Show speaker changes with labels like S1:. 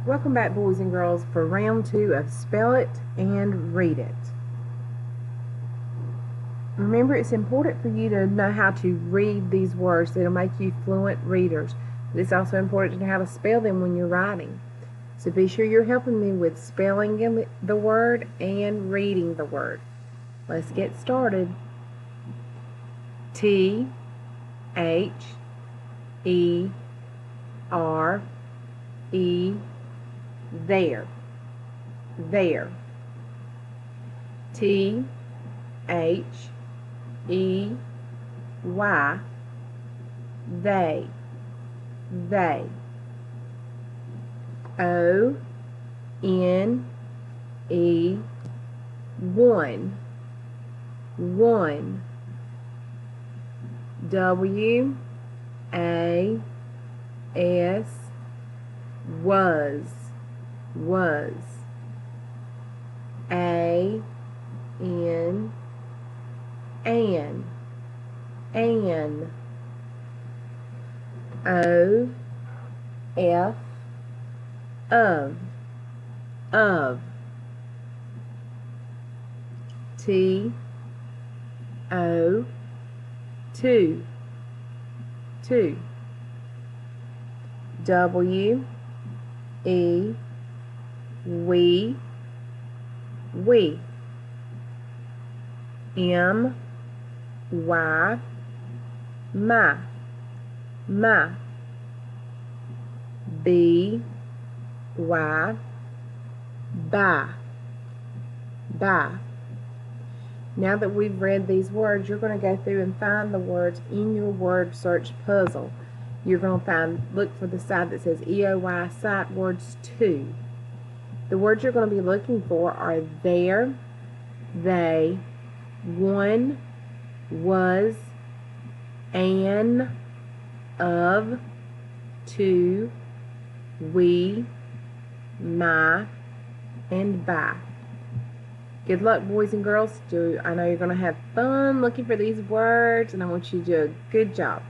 S1: Welcome back, boys and girls, for round 2 of Spell It and Read It. Remember, it's important for you to know how to read these words that'll make you fluent readers. But it's also important to know how to spell them when you're writing. So be sure you're helping me with spelling the word and reading the word. Let's get started. T-H-E-R-E there. T-H-E-Y they. O-N-E one. W-A-S was. A-N an. O-F of. T-O two. W-E we. M-Y my. B-Y by. Now that we've read these words, you're going to go through and find the words in your word search puzzle. You're going to look for the side that says EOY Sight Words 2. The words you're going to be looking for are there, they, one, was, an, of, two, we, my, and by. Good luck, boys and girls. I know you're going to have fun looking for these words, and I want you to do a good job.